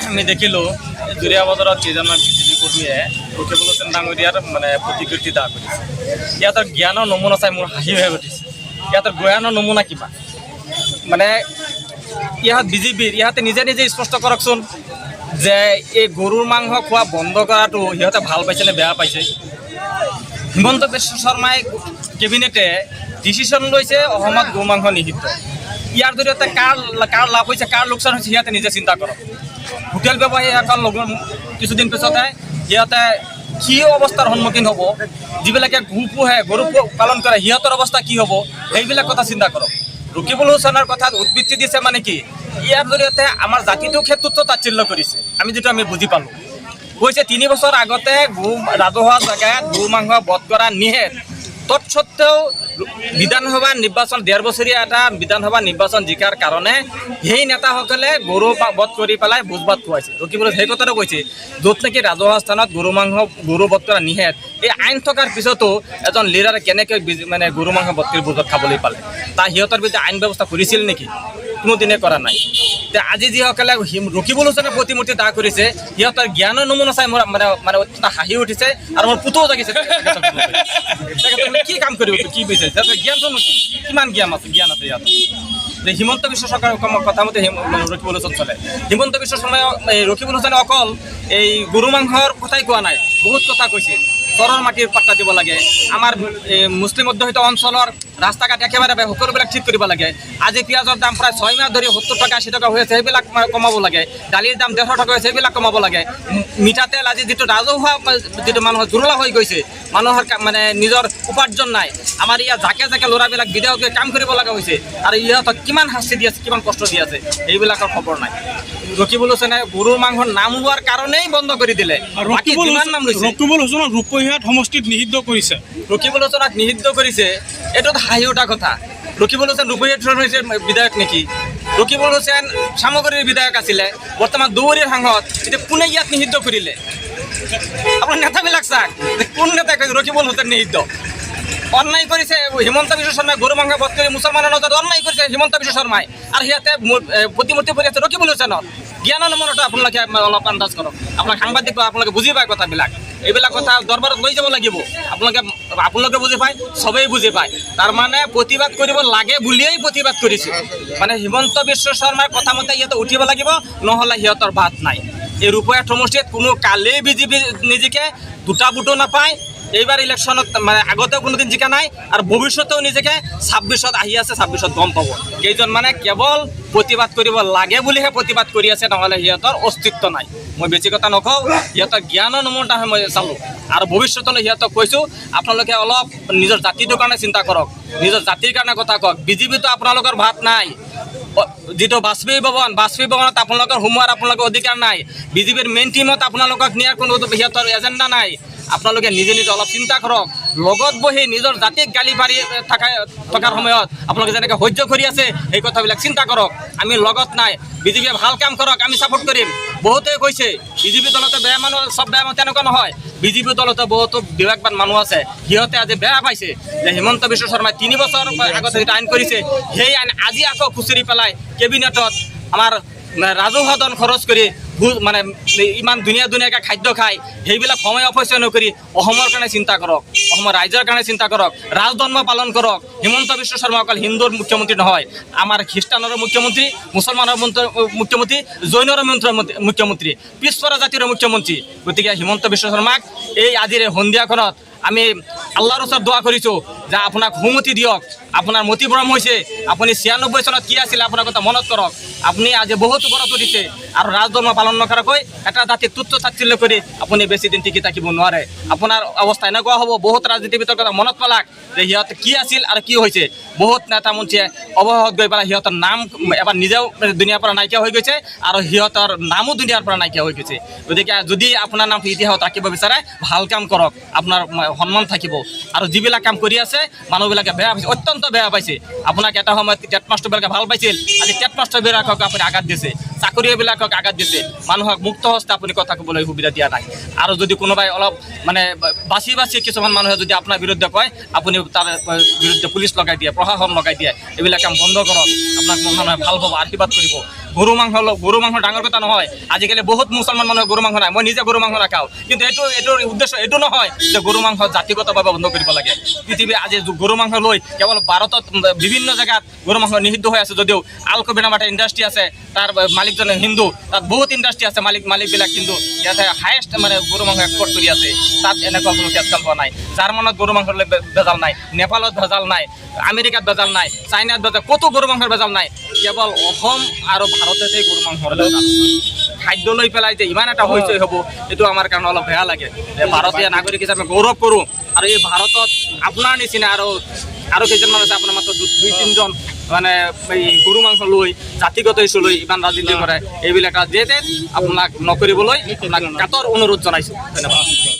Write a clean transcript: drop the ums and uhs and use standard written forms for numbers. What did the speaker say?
আমি দেখিলোঁ জুৰিয়া বজাৰত কেইজনমান বিজেপি কৰ্মীয়ে ৰকিবুল হুছেইন ডাঙৰীয়াৰ মানে প্ৰতিকৃতিতা কৰিছে। ইয়াতৰ জ্ঞানৰ নমুনা চাই মোৰ হাঁহি হৈ উঠিছে। ইয়াতৰ জ্ঞানৰ নমুনা কিবা মানে ইহঁত বিজেপিৰ ইহঁতে নিজে নিজে স্পষ্ট কৰকচোন যে এই গৰুৰ মাংস খোৱা বন্ধ কৰাটো সিহঁতে ভাল পাইছে নে বেয়া পাইছে। হিমন্ত বিশ্ব শৰ্মাই কেবিনেটে ডিচিশ্যন লৈছে অসমত গৰু মাংস নিষিদ্ধ। ইয়াৰ জৰিয়তে কাৰ লাভ হৈছে কাৰ লোকচান হৈছে সিহঁতে নিজে চিন্তা কৰক। হোটেল ব্যৱসায়ীসকল কিছুদিন পিছতে সিহঁতে কি অৱস্থাৰ সন্মুখীন হ'ব, যিবিলাকে গৰু পালন কৰে সিহঁতৰ অৱস্থা কি হ'ব, সেইবিলাক কথা চিন্তা কৰক। ৰকিবুল হুছেইনৰ কথাত উদ্বৃত্তি দিছে মানে কি, ইয়াৰ জৰিয়তে আমাৰ জাতিটোৰ ক্ষেত্ৰতো তাচ্ছিল্য কৰিছে। আমি বুজি পালোঁ। কৈছে 3 বছৰ আগতে ৰাজহুৱা জেগাত গৰু মাংস বধ কৰা নিষেধ, তৎসত্বেও বিধানসভা নিৰ্বাচন 1.5 বছৰীয়া এটা বিধানসভা নিৰ্বাচন জিকাৰ কাৰণে সেই নেতাসকলে গৰু বধ কৰি পেলাই ভোজ ভাত খুৱাইছে। ৰকিবুল সেই কথাটো কৈছে, য'ত নেকি ৰাজহুৱা স্থানত গৰু বধ কৰা নিষেধ, এই আইন থকাৰ পিছতো এজন লিডাৰে কেনেকৈ মানে গৰু মাংস বধ কৰি ভোজত খাবলৈ পালে। তাৰ সিহঁতৰ বিৰুদ্ধে আইন ব্যৱস্থা কৰিছিল নেকি? কোনোদিনে কৰা নাই। এতিয়া আজি যিসকলে ৰকিবুল হুছেইনৰ প্ৰতিমূৰ্তি দাহ কৰিছে সিহঁতৰ জ্ঞানৰ নমুনা চাই মোৰ মানে অত্যন্ত হাঁহি উঠিছে আৰু মোৰ পুতৌ জাগিছে। কি কাম কৰিব, কি বিচাৰিছে জ্ঞানটো কি, কিমান জ্ঞান আছে ইয়াত। যে হিমন্ত বিশ্ব শৰ্মাৰ কথা মতে ৰকিবুল হুছেইন চলে। হিমন্ত বিশ্ব শৰ্মাই ৰকিবুল হুছেইনে অকল এই গৰু মাংসৰ কথাই কোৱা নাই, বহুত কথা কৈছে। চৰৰ মাটিৰ পাট্টা দিব লাগে, আমাৰ মুছলিম অধ্যুষিত অঞ্চলৰ ৰাস্তা ঘাট একেবাৰে সকলোবিলাক ঠিক কৰিব লাগে। আজি পিঁয়াজৰ দাম প্ৰায় 6 মাহ ধৰি 70 টকা 80 টকা হৈ আছে, সেইবিলাক কমাব লাগে। দালিৰ দাম 150 টকা হৈছে, সেইবিলাক কমাব লাগে। মিঠাতেল আজি যিটো ৰাজহুৱা মানুহৰ জুৰুলা হৈ গৈছে, মানুহৰ মানে নিজৰ উপাৰ্জন নাই। আমাৰ ইয়াত জাকে জাকে ল'ৰাবিলাক বিদেশত গৈ কাম কৰিব লগা হৈছে আৰু ইহঁতক কিমান শাস্তি দি আছে, কিমান কষ্ট দি আছে, এইবিলাকৰ খবৰ নাই। ৰকিবুল হুছেইনে গৰুৰ মাংসৰ নাম লোৱাৰ কাৰণেই বন্ধ কৰি দিলে। ৰকিবুল হুছেইনক ৰূপহীয়াত সমষ্টিত নিষিদ্ধ কৰিছে। ৰকিবুল হুছেইনক নিষিদ্ধ কৰিছে, এইটোত হাঁহি উঠা কথা। ৰকিবুল হুছেইন ৰূপহীয়াত বিধায়ক নেকি? ৰকিবুল হুছেইন চামগুৰিৰ বিধায়ক আছিলে, বৰ্তমান দুবৰীৰ সাংসদ। এতিয়া কোনে ইয়াত নিষিদ্ধ কৰিলে? আপোনাৰ নেতাবিলাক চাওক, কোন নেতাই কৈছে ৰকিবুল হুছেইন নিষিদ্ধ? অন্যায় কৰিছে হিমন্ত বিশ্ব শৰ্মাই, গৰু মাংস বধ কৰি মুছলমানৰ লগত অন্যায় কৰিছে হিমন্ত বিশ্ব শৰ্মাই, আৰু সিহঁতে প্ৰতিমূৰ্তি পৰি আছে ৰকিবুল হুছেইনৰ। জ্ঞানৰ নমুনাটো আপোনালোকে অলপ আন্দাজ কৰক। আপোনাক সাংবাদিক আপোনালোকে বুজি পায় কথাবিলাক, এইবিলাক কথা দৰবাৰত লৈ যাব লাগিব। আপোনালোকে বুজি পায়, চবেই বুজি পায়। তাৰমানে প্ৰতিবাদ কৰিব লাগে বুলিয়েই প্ৰতিবাদ কৰিছে। মানে হিমন্ত বিশ্ব শৰ্মাৰ কথা মতে সিহঁতে উঠিব লাগিব, নহ'লে সিহঁতৰ বাট নাই। এই ৰূপহীয়াত সমষ্টিত কোনো কালেই বিজেপি নিজিকে, দুটা বুটো নাপায়। এইবাৰ ইলেকশ্যনত মানে আগতেও কোনোদিন জিকা নাই আৰু ভৱিষ্যতেও নিজকে 26ত আহি আছে, 26ত গম পাব। কেইজন মানে কেৱল প্ৰতিবাদ কৰিব লাগে বুলিহে প্ৰতিবাদ কৰি আছে, নহ'লে সিহঁতৰ অস্তিত্ব নাই। মই বেছি কথা নকওঁ, সিহঁতৰ জ্ঞানৰ নমুনাহে মই চালোঁ। আৰু ভৱিষ্যতলৈ সিহঁতক কৈছোঁ, আপোনালোকে অলপ নিজৰ জাতিটোৰ কাৰণে চিন্তা কৰক, নিজৰ জাতিৰ কাৰণে কথা কওক। বিজেপিতো আপোনালোকৰ ভাত নাই। যিটো বাজপেয়ী ভৱনত আপোনালোকৰ সোমোৱাৰ আপোনালোকৰ অধিকাৰ নাই। বিজেপিৰ মেইন টিমত আপোনালোকক নিয়াৰ কোনো সিহঁতৰ এজেণ্ডা নাই। আপোনালোকে নিজে নিজে অলপ চিন্তা কৰক। লগত বহি নিজৰ জাতিক গালি পাৰি থকাৰ সময়ত আপোনালোকে যেনেকৈ সহ্য কৰি আছে, সেই কথাবিলাক চিন্তা কৰক। আমি লগত নাই, বিজেপিয়ে ভাল কাম কৰক, আমি ছাপোৰ্ট কৰিম। বহুতে কৈছে বিজেপি দলতে বেয়া মানুহ, চব বেয়া মানুহ, তেনেকুৱা নহয়। বিজেপি দলতো বহুতো বিবেকবান মানুহ আছে, সিহঁতে আজি বেয়া পাইছে যে হিমন্ত বিশ্ব শৰ্মাই 3 বছৰ আগতে যিটো আইন কৰিছে, সেই আইন আজি আকৌ খুচৰি পেলাই কেবিনেটত আমাৰ ৰাজহুৱা ধন খৰচ কৰি মানে ইমান ধুনীয়াকৈ খাদ্য খায়, সেইবিলাক সময় অপচয় নকৰি অসমৰ কাৰণে চিন্তা কৰক, অসমৰ ৰাইজৰ কাৰণে চিন্তা কৰক, ৰাজধৰ্ম পালন কৰক। হিমন্ত বিশ্ব শৰ্মা অকল হিন্দুৰ মুখ্যমন্ত্ৰী নহয়, আমাৰ খ্ৰীষ্টানৰো মুখ্যমন্ত্ৰী, মুছলমানৰ মুখ্যমন্ত্ৰী, জৈনৰ মুখ্যমন্ত্ৰী, পিছপৰা জাতিৰ মুখ্যমন্ত্ৰী। গতিকে হিমন্ত বিশ্ব শৰ্মাক এই আজিৰ সন্ধিয়াখনত আমি আল্লাহৰ ওচৰত দোৱা কৰিছোঁ যে আপোনাক সুমতি দিয়ক। আপোনাৰ মতিভ্ৰম হৈছে, আপুনি 96 চনত কি আছিল আপোনাৰ কথা মনত কৰক। আপুনি আজি বহুত ওপৰত উঠিছে আৰু ৰাজধৰ্ম পালন নকৰাকৈ এটা জাতিক তুচ্ছ তাচ্ছিল্য কৰি আপুনি বেছি দিন টিকি থাকিব নোৱাৰে। আপোনাৰ অৱস্থা এনেকুৱা হ'ব, বহুত ৰাজনীতিবিদৰ কথা মনত পেলাক যে সিহঁত কি আছিল আৰু কি হৈছে। বহুত নেতা মন্ত্ৰীয়ে অৱশেষত গৈ পেলাই সিহঁতৰ নাম এবাৰ নিজেও দুনিয়াৰ পৰা নাইকিয়া হৈ গৈছে আৰু সিহঁতৰ নামো দুনিয়াৰ পৰা নাইকিয়া হৈ গৈছে। গতিকে যদি আপোনাৰ নামটো ইতিহাসত ৰাখিব বিচাৰে, ভাল কাম কৰক, আপোনাৰ সন্মান থাকিব। আৰু যিবিলাক কাম কৰি আছে মানুহবিলাকে বেয়া পাইছে, অত্যন্ত বেয়া পাইছে। আপোনাক এটা সময়ত টেট মাষ্টৰবিলাকে ভাল পাইছিল, আজি টেট মাষ্টৰবিলাকক আপুনি আঘাত দিছে, চাকৰিয়াবিলাকক আঘাত দিছে, মানুহক মুক্ত হস্তে আপুনি কথা ক'বলৈ সুবিধা দিয়া নাই। আৰু যদি কোনোবাই অলপ মানে বাছি কিছুমান মানুহে যদি আপোনাৰ বিৰুদ্ধে কয়, আপুনি তাৰ বিৰুদ্ধে পুলিচ লগাই দিয়ে, প্ৰশাসন লগাই দিয়ে, এইবিলাক কাম বন্ধ কৰক। আপোনাক মানুহে ভাল পাব, আশীৰ্বাদ কৰিব। গৰু মাংস ডাঙৰ কথা নহয়। আজিকালি বহুত মুছলমান মানুহে গৰু মাংস নাই, মই নিজে গৰু মাংস নাখাওঁ, কিন্তু এইটোৰ উদ্দেশ্য এইটো নহয় যে গৰু মাংস জাতিগতভাৱে বন্ধ কৰিব লাগে। পৃথিৱী আজি গৰু মাংস লৈ কেৱল ভাৰতত বিভিন্ন জেগাত গৰু মাংস নিষিদ্ধ হৈ আছে, যদিও আলকোবেনামাটা ইণ্ডাষ্ট্ৰি আছে, তাৰ মালিকজন হিন্দু, তাত বহুত ইণ্ডাষ্ট্ৰি আছে, মালিকবিলাক কিন্তু ইয়াতে হায়েষ্ট মানে গৰু মাংস এক্সপৰ্ট কৰি আছে। তাত এনেকুৱা কোনো কেছকাল পোৱা নাই। জাৰ্মানত গৰু মাংসৰ ভেজাল নাই, নেপালত ভেজাল নাই, আমেৰিকাত ভেজাল নাই, চাইনাত ভেজাল, ক'তো গৰু মাংসৰ ভেজাল নাই। কেৱল অসম আৰু ভাৰততে গৰু মাংসৰ ভেজাল। খাদ্য লৈ পেলাই যে ইমান এটা হৈচৈ হ'ব, এইটো আমাৰ কাৰণে অলপ বেয়া লাগে। যে ভাৰতীয় নাগৰিক হিচাপে গৌৰৱ কৰোঁ, আৰু এই ভাৰতত আপোনাৰ নিচিনা আৰু কেইজনমান আছে, আপোনাৰ মাত্ৰ 2-3জন মানে এই গৰু মাংস লৈ জাতিগত ইছ্যু লৈ ইমান ৰাজনীতি কৰে। এইবিলাক ৰাজনীতি আপোনাক নকৰিবলৈ আপোনাক কাতৰ অনুৰোধ জনাইছোঁ। ধন্যবাদ।